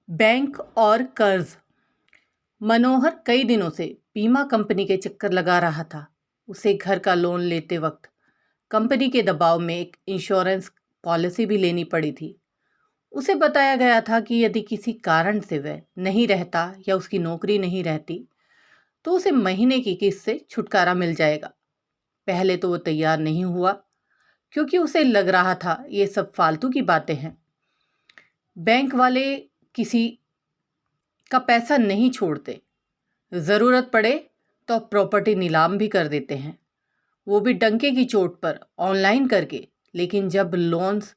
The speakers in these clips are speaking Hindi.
बैंक और कर्ज। मनोहर कई दिनों से बीमा कंपनी के चक्कर लगा रहा था। उसे घर का लोन लेते वक्त कंपनी के दबाव में एक इंश्योरेंस पॉलिसी भी लेनी पड़ी थी। उसे बताया गया था कि यदि किसी कारण से वह नहीं रहता या उसकी नौकरी नहीं रहती तो उसे महीने की किस्त से छुटकारा मिल जाएगा। पहले तो वो तैयार नहीं हुआ क्योंकि उसे लग रहा था ये सब फालतू की बातें हैं। बैंक वाले किसी का पैसा नहीं छोड़ते, ज़रूरत पड़े तो प्रॉपर्टी नीलाम भी कर देते हैं, वो भी डंके की चोट पर ऑनलाइन करके। लेकिन जब लोन्स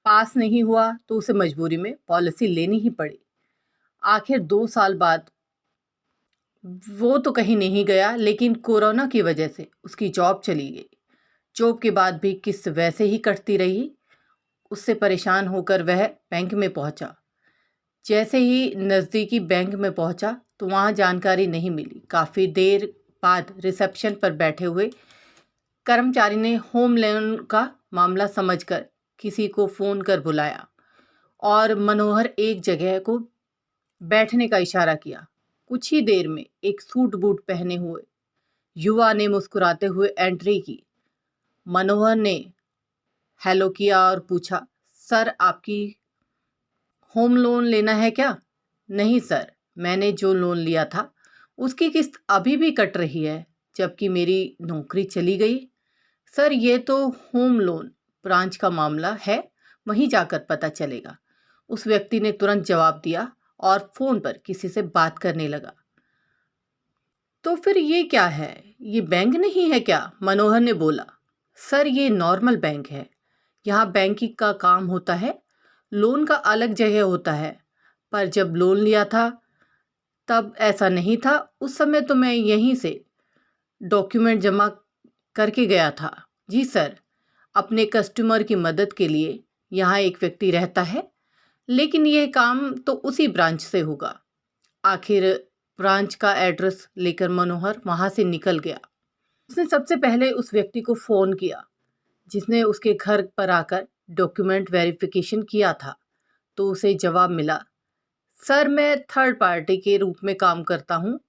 पास नहीं हुआ तो उसे मजबूरी में पॉलिसी लेनी ही पड़ी। आखिर 2 साल बाद वो तो कहीं नहीं गया, लेकिन कोरोना की वजह से उसकी जॉब चली गई। जॉब के बाद भी किस्त वैसे ही कटती रही। उससे परेशान होकर वह बैंक में पहुंचा। जैसे ही नज़दीकी बैंक में पहुंचा तो वहां जानकारी नहीं मिली। काफ़ी देर बाद रिसेप्शन पर बैठे हुए कर्मचारी ने होम लोन का मामला समझकर किसी को फ़ोन कर बुलाया और मनोहर एक जगह को बैठने का इशारा किया। कुछ ही देर में एक सूट बूट पहने हुए युवा ने मुस्कुराते हुए एंट्री की। मनोहर ने हेलो किया और पूछा, सर आपकी होम लोन लेना है क्या? नहीं सर, मैंने जो लोन लिया था उसकी किस्त अभी भी कट रही है, जबकि मेरी नौकरी चली गई। सर ये तो होम लोन ब्रांच का मामला है, वहीं जाकर पता चलेगा। उस व्यक्ति ने तुरंत जवाब दिया और फ़ोन पर किसी से बात करने लगा। तो फिर ये क्या है, ये बैंक नहीं है क्या? मनोहर ने बोला। सर ये नॉर्मल बैंक है, यहाँ बैंकिंग का काम होता है, लोन का अलग जगह होता है। पर जब लोन लिया था तब ऐसा नहीं था। उस समय तो मैं यहीं से डॉक्यूमेंट जमा करके गया था। जी सर, अपने कस्टमर की मदद के लिए यहाँ एक व्यक्ति रहता है, लेकिन यह काम तो उसी ब्रांच से होगा। आखिर ब्रांच का एड्रेस लेकर मनोहर वहाँ से निकल गया। उसने सबसे पहले उस व्यक्ति को फ़ोन किया जिसने उसके घर पर आकर डॉक्यूमेंट वेरिफिकेशन किया था। तो उसे जवाब मिला, सर मैं थर्ड पार्टी के रूप में काम करता हूँ,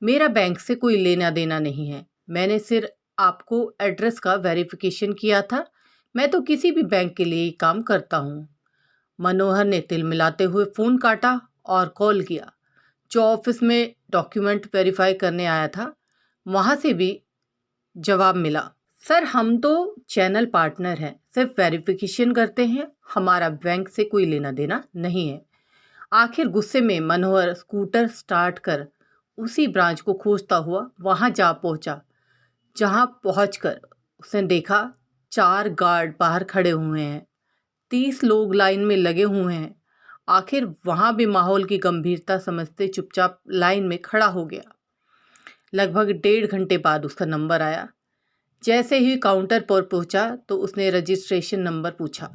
मेरा बैंक से कोई लेना देना नहीं है, मैंने सिर्फ आपको एड्रेस का वेरिफिकेशन किया था, मैं तो किसी भी बैंक के लिए ही काम करता हूँ। मनोहर ने तिल मिलाते हुए फ़ोन काटा और कॉल किया। जो ऑफिस में डॉक्यूमेंट वेरीफाई करने आया था वहाँ से भी जवाब मिला, सर हम तो चैनल पार्टनर हैं, सिर्फ वेरिफिकेशन करते हैं, हमारा बैंक से कोई लेना देना नहीं है। आखिर गुस्से में मनोहर स्कूटर स्टार्ट कर उसी ब्रांच को खोजता हुआ वहां जा पहुंचा। जहां पहुंचकर उसने देखा 4 गार्ड बाहर खड़े हुए हैं, 30 लोग लाइन में लगे हुए हैं। आखिर वहां भी माहौल की गंभीरता समझते चुपचाप लाइन में खड़ा हो गया। लगभग 1.5 घंटे बाद उसका नंबर आया। जैसे ही काउंटर पर पहुंचा तो उसने रजिस्ट्रेशन नंबर पूछा,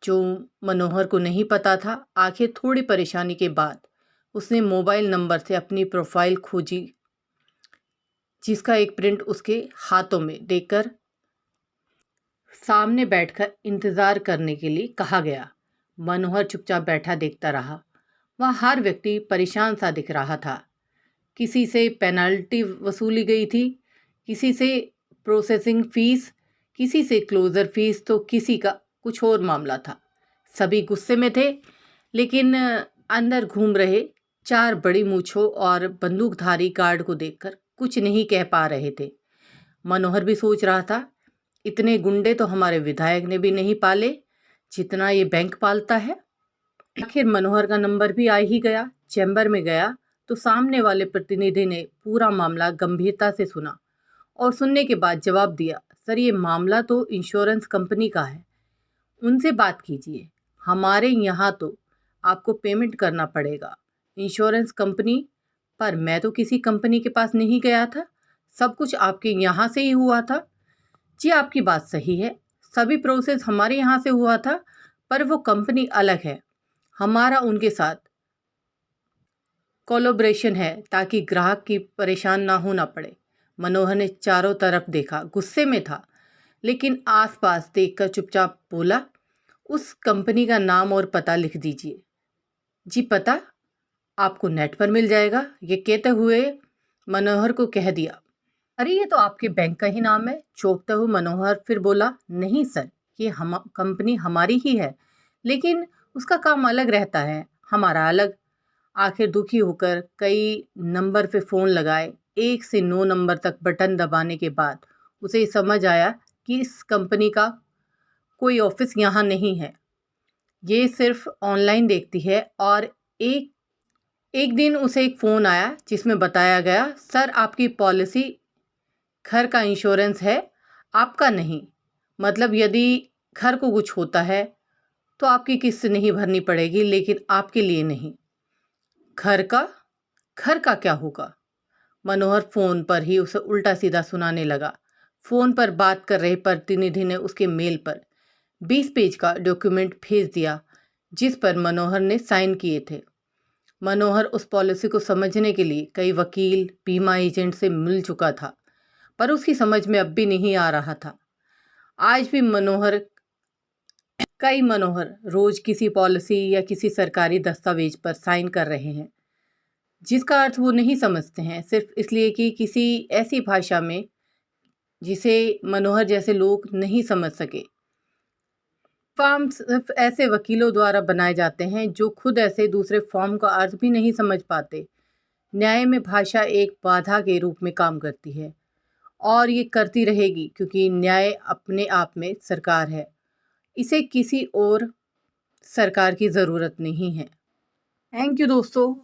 जो मनोहर को नहीं पता था। आखिर थोड़ी परेशानी के बाद उसने मोबाइल नंबर से अपनी प्रोफाइल खोजी, जिसका एक प्रिंट उसके हाथों में देकर सामने बैठकर इंतज़ार करने के लिए कहा गया। मनोहर चुपचाप बैठा देखता रहा। वह हर व्यक्ति परेशान सा दिख रहा था। किसी से पेनल्टी वसूली गई थी, किसी से प्रोसेसिंग फ़ीस, किसी से क्लोज़र फ़ीस, तो किसी का कुछ और मामला था। सभी गुस्से में थे, लेकिन अंदर घूम रहे 4 बड़ी मूंछों और बंदूकधारी गार्ड को देखकर कुछ नहीं कह पा रहे थे। मनोहर भी सोच रहा था, इतने गुंडे तो हमारे विधायक ने भी नहीं पाले जितना ये बैंक पालता है। आखिर मनोहर का नंबर भी आ ही गया। चैम्बर में गया तो सामने वाले प्रतिनिधि ने पूरा मामला गंभीरता से सुना और सुनने के बाद जवाब दिया, सर ये मामला तो इंश्योरेंस कंपनी का है, उनसे बात कीजिए। हमारे यहाँ तो आपको पेमेंट करना पड़ेगा, इंश्योरेंस कंपनी पर मैं तो किसी कंपनी के पास नहीं गया था, सब कुछ आपके यहाँ से ही हुआ था। जी आपकी बात सही है, सभी प्रोसेस हमारे यहाँ से हुआ था, पर वो कंपनी अलग है, हमारा उनके साथ कोलैबोरेशन है ताकि ग्राहक की परेशान ना होना पड़े। मनोहर ने चारों तरफ देखा, गुस्से में था, लेकिन आसपास देखकर चुपचाप बोला, उस कंपनी का नाम और पता लिख दीजिए। जी पता आपको नेट पर मिल जाएगा, ये कहते हुए मनोहर को कह दिया। अरे ये तो आपके बैंक का ही नाम है। चौंकता हुआ मनोहर फिर बोला, नहीं सर, ये हम कंपनी हमारी ही है, लेकिन उसका काम अलग रहता है, हमारा अलग। आखिर दुखी होकर कई नंबर पे फ़ोन लगाए। 1 से 9 नंबर तक बटन दबाने के बाद उसे समझ आया कि इस कंपनी का कोई ऑफिस यहाँ नहीं है, ये सिर्फ ऑनलाइन देखती है। और एक एक दिन उसे एक फ़ोन आया जिसमें बताया गया, सर आपकी पॉलिसी घर का इंश्योरेंस है, आपका नहीं। मतलब यदि घर को कुछ होता है तो आपकी किस्त नहीं भरनी पड़ेगी, लेकिन आपके लिए नहीं। घर का घर का क्या होगा? मनोहर फ़ोन पर ही उसे उल्टा सीधा सुनाने लगा। फ़ोन पर बात कर रहे प्रतिनिधि ने उसके मेल पर 20 पेज का डॉक्यूमेंट भेज दिया, जिस पर मनोहर ने साइन किए थे। मनोहर उस पॉलिसी को समझने के लिए कई वकील, बीमा एजेंट से मिल चुका था, पर उसकी समझ में अब भी नहीं आ रहा था। आज भी कई मनोहर रोज किसी पॉलिसी या किसी सरकारी दस्तावेज पर साइन कर रहे हैं, जिसका अर्थ वो नहीं समझते हैं, सिर्फ इसलिए कि किसी ऐसी भाषा में जिसे मनोहर जैसे लोग नहीं समझ सके। फॉर्म सिर्फ ऐसे वकीलों द्वारा बनाए जाते हैं जो खुद ऐसे दूसरे फॉर्म का अर्थ भी नहीं समझ पाते। न्याय में भाषा एक बाधा के रूप में काम करती है, और ये करती रहेगी, क्योंकि न्याय अपने आप में सरकार है। इसे किसी और सरकार की ज़रूरत नहीं है। थैंक यू दोस्तों।